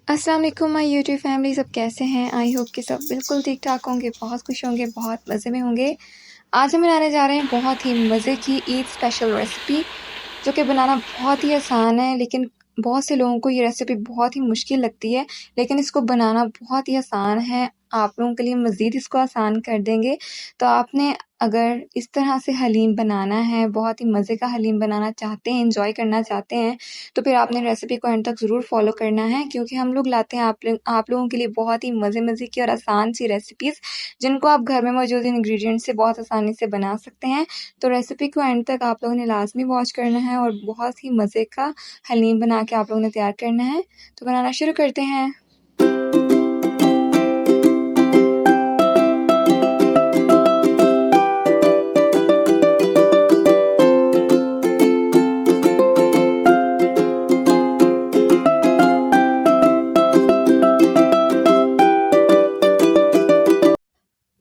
अस्सलाम वालेकुम my YouTube family, सब कैसे हैं? आई होप कि सब बिल्कुल ठीक-ठाक होंगे, बहुत खुश होंगे, बहुत मज़े में होंगे। आज हम बनाने जा रहे हैं बहुत ही मज़े की ईद स्पेशल रेसिपी, जो कि बनाना बहुत ही आसान है, लेकिन बहुत से लोगों को ये रेसिपी बहुत ही मुश्किल लगती है, लेकिन इसको बनाना बहुत ही आसान है। आप लोगों के लिए मज़ीद इसको आसान कर देंगे। तो आपने अगर इस तरह से हलीम बनाना है, बहुत ही मज़े का हलीम बनाना चाहते हैं, एन्जॉय करना चाहते हैं, तो फिर आपने रेसिपी को एंड तक ज़रूर फ़ॉलो करना है, क्योंकि हम लोग लाते हैं आप लोगों के लिए बहुत ही मज़े-मज़े की और आसान सी रेसिपीज़, जिनको आप घर में मौजूद इंग्रीडिएंट्स से बहुत आसानी से बना सकते हैं। तो रेसिपी को एंड तक आप लोगों ने लाज़मी वॉच करना है और बहुत ही मज़े का हलीम बना के आप लोगों ने तैयार करना है। तो बनाना शुरू करते हैं।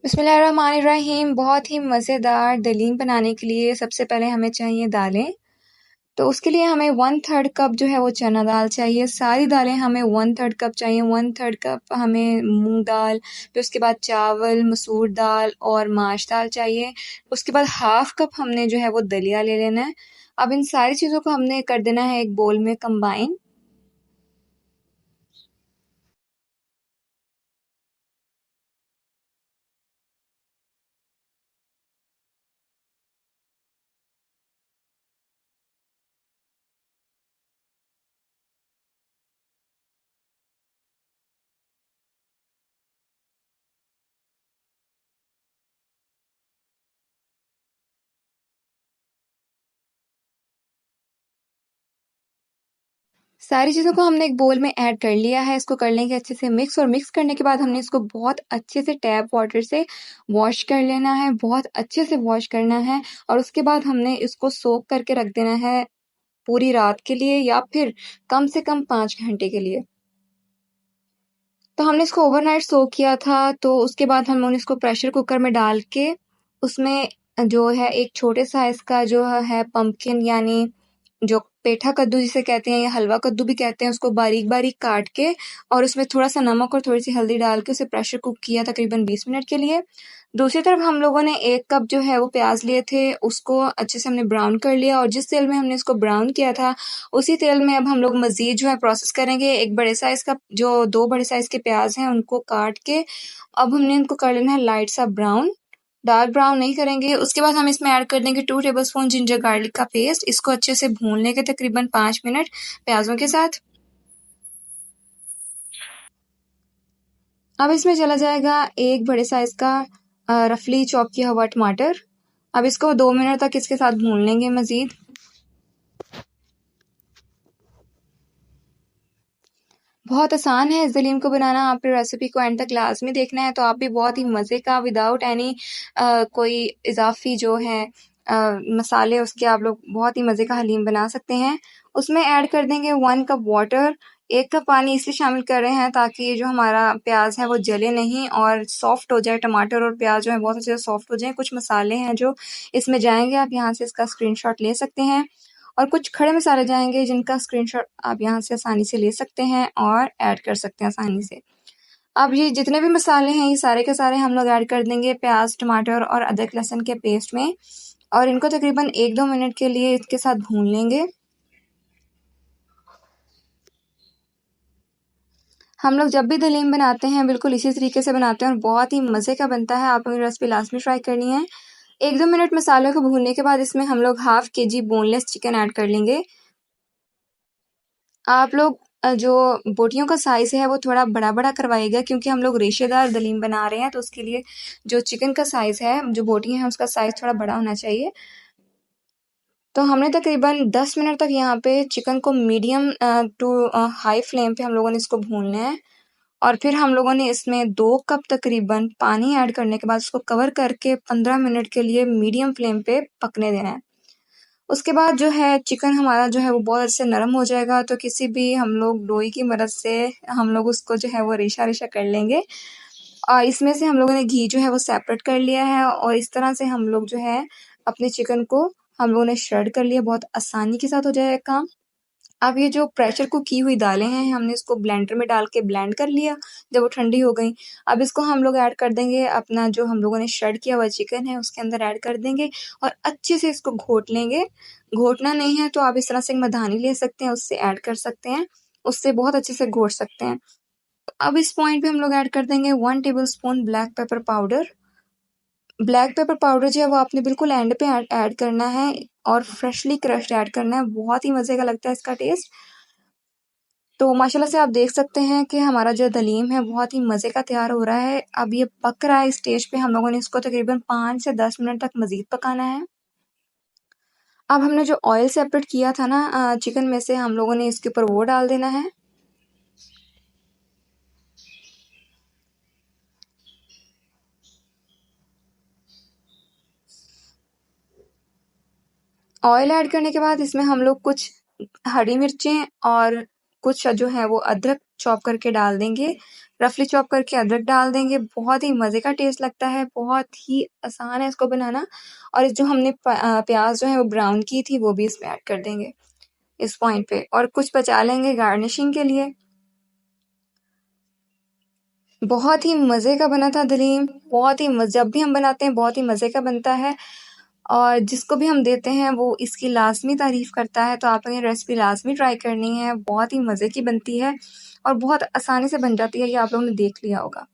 बिस्मिल्लाहिर्रहमानिर्रहीम। बहुत ही मज़ेदार दलीम बनाने के लिए सबसे पहले हमें चाहिए दालें। तो उसके लिए हमें 1/3 कप जो है वो चना दाल चाहिए। सारी दालें हमें 1/3 कप चाहिए। 1/3 कप हमें मूँग दाल, फिर उसके बाद चावल, मसूर दाल और माश दाल चाहिए। उसके बाद हाफ़ कप हमने जो है वो दलिया ले लेना है। अब इन सारी चीज़ों को हमने कर देना है एक बोल में कंबाइन। सारी चीज़ों को हमने एक बोल में ऐड कर लिया है। इसको कर लेंगे अच्छे से मिक्स, और मिक्स करने के बाद हमने इसको बहुत अच्छे से टैप वाटर से वॉश कर लेना है, बहुत अच्छे से वॉश करना है, और उसके बाद हमने इसको सोक करके रख देना है पूरी रात के लिए, या फिर कम से कम 5 घंटे के लिए। तो हमने इसको ओवरनाइट सोक किया था, तो उसके बाद हम लोगों ने इसको प्रेशर कुकर में डाल के उसमें जो है एक छोटे साइज़ का जो है पम्पकिन, यानी जो पेठा कद्दू जिसे कहते हैं या हलवा कद्दू भी कहते हैं, उसको बारीक-बारीक काट के और उसमें थोड़ा-सा नमक और थोड़ी-सी हल्दी डाल के उसे प्रेशर कुक किया तकरीबन 20 मिनट के लिए। दूसरी तरफ हम लोगों ने 1 कप जो है वो प्याज़ लिए थे, उसको अच्छे से हमने ब्राउन कर लिया, और जिस तेल में हमने इसको ब्राउन किया था, उसी तेल में अब हम लोग मज़ीद जो है प्रोसेस करेंगे। एक बड़े साइज़ का जो 2 बड़े साइज़ के प्याज़ हैं, उनको काट के अब हमने इनको कर लेना है लाइट सा ब्राउन। डार्क ब्राउन नहीं करेंगे। उसके बाद हम इसमें ऐड कर देंगे 2 टेबलस्पून जिंजर गार्लिक का पेस्ट। इसको अच्छे से भून लेंगे तकरीबन 5 मिनट प्याज़ों के साथ। अब इसमें चला जाएगा एक बड़े साइज़ का रफली चॉप किया हुआ टमाटर। अब इसको 2 मिनट तक इसके साथ भून लेंगे मज़ीद। बहुत आसान है इस दलीम को बनाना। आप रेसिपी को एंड तक लाज़मी देखना है, तो आप भी बहुत ही मज़े का विदाउट एनी कोई इज़ाफ़ी जो है मसाले उसके आप लोग बहुत ही मज़े का हलीम बना सकते हैं। उसमें ऐड कर देंगे 1 कप वाटर। 1 कप पानी इसलिए शामिल कर रहे हैं ताकि ये जो हमारा प्याज़ है वो जले नहीं और सॉफ्ट हो जाए। टमाटर और प्याज़ जो है बहुत अच्छे से सॉफ्ट हो जाएँ। कुछ मसाले हैं जो इसमें जाएँगे, आप यहाँ से इसका स्क्रीनशॉट ले सकते हैं। और कुछ खड़े मसाले जाएँगे जिनका स्क्रीनशॉट आप यहाँ से आसानी से ले सकते हैं और ऐड कर सकते हैं आसानी से। अब ये जितने भी मसाले हैं, ये सारे के सारे हम लोग ऐड कर देंगे प्याज़, टमाटर और अदरक लहसुन के पेस्ट में, और इनको तकरीबन 1-2 मिनट के लिए इसके साथ भून लेंगे। हम लोग जब भी दलीम बनाते हैं बिल्कुल इसी तरीके से बनाते हैं और बहुत ही मज़े का बनता है। आप लोगों ने रेसिपी लाज़मी ट्राई करनी है। 1-2 मिनट मसालों को भूनने के बाद इसमें हम लोग half KG boneless chicken add कर लेंगे। आप लोग जो बोटियों का साइज़ है वो थोड़ा बड़ा-बड़ा करवाइएगा, क्योंकि हम लोग रेशेदार दलीम बना रहे हैं, तो उसके लिए जो चिकन का साइज़ है, जो बोटियाँ हैं उसका साइज़ थोड़ा बड़ा होना चाहिए। तो हमने तकरीबन 10 मिनट तक यहाँ पे चिकन को मीडियम टू हाई फ्लेम पे हम लोगों ने इसको भूनना है, और फिर हम लोगों ने इसमें 2 कप तकरीबन पानी ऐड करने के बाद उसको कवर करके 15 मिनट के लिए मीडियम फ्लेम पे पकने देना है। उसके बाद जो है चिकन हमारा जो है वो बहुत अच्छे से नरम हो जाएगा, तो किसी भी हम लोग लोई की मदद से हम लोग उसको जो है वो रेशा-रेशा कर लेंगे। और इसमें से हम लोगों ने घी जो है वो सेपरेट कर लिया है, और इस तरह से हम लोग जो है अपने चिकन को हम लोगों ने श्रेड कर लिया। बहुत आसानी के साथ हो जाएगा काम। अब ये जो प्रेशर कुक की हुई दालें हैं, हमने इसको ब्लेंडर में डाल के ब्लेंड कर लिया जब वो ठंडी हो गई। अब इसको हम लोग ऐड कर देंगे अपना जो हम लोगों ने श्रेड किया हुआ चिकन है उसके अंदर ऐड कर देंगे और अच्छे से इसको घोट लेंगे। घोटना नहीं है तो आप इस तरह से एक मधानी ले सकते हैं, उससे ऐड कर सकते हैं, उससे बहुत अच्छे से घोट सकते हैं। अब इस पॉइंट पे हम लोग ऐड कर देंगे 1 tablespoon black pepper powder. Black pepper powder जो है वो आपने बिल्कुल एंड पे ऐड करना है और फ्रेशली क्रश्ड ऐड करना है, बहुत ही मज़े का लगता है इसका टेस्ट। तो माशाल्लाह से आप देख सकते हैं कि हमारा जो दलीम है बहुत ही मज़े का तैयार हो रहा है। अब ये पक रहा है, इस स्टेज पे हम लोगों ने इसको तकरीबन 5 से 10 मिनट तक मज़ीद पकाना है। अब हमने जो ऑयल सेपरेट किया था ना चिकन में से, हम लोगों ने इसके ऊपर वो डाल देना है। ऑयल ऐड करने के बाद इसमें हम लोग कुछ हरी मिर्चें और कुछ जो है वो अदरक चॉप करके डाल देंगे, रफली चॉप करके अदरक डाल देंगे। बहुत ही मज़े का टेस्ट लगता है, बहुत ही आसान है इसको बनाना। और जो हमने प्याज जो है वो ब्राउन की थी वो भी इसमें ऐड कर देंगे इस पॉइंट पे, और कुछ बचा लेंगे गार्निशिंग के लिए। बहुत ही मज़े का बना था दलीम, बहुत ही जब भी हम बनाते हैं बहुत ही मज़े का बनता है और जिसको भी हम देते हैं वो इसकी लाज़मी तारीफ़ करता है। तो आप लोगों ने रेसिपी लाज़मी ट्राई करनी है, बहुत ही मज़े की बनती है और बहुत आसानी से बन जाती है, ये आप लोगों ने देख लिया होगा।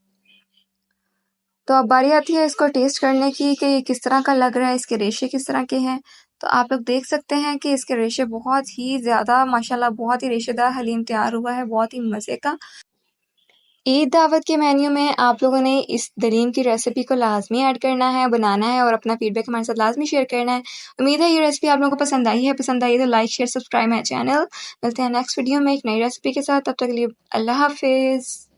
तो अब बारी आती है इसको टेस्ट करने की कि ये किस तरह का लग रहा है, इसके रेशे किस तरह के हैं। तो आप लोग देख सकते हैं कि इसके रेशे बहुत ही ज़्यादा माशाल्लाह बहुत ही रेशेदार हलीम तैयार हुआ है, बहुत ही मज़े का। ईद दावत के मेन्यू में आप लोगों ने इस दलीम की रेसिपी को लाज़मी ऐड करना है, बनाना है और अपना फीडबैक हमारे साथ लाज़मी शेयर करना है। उम्मीद है ये रेसिपी आप लोगों को पसंद आई है। पसंद आई है तो like, share, subscribe my channel. मिलते हैं नेक्स्ट वीडियो में एक नई रेसिपी के साथ। तब तक के लिए अल्लाह हाफ़िज़।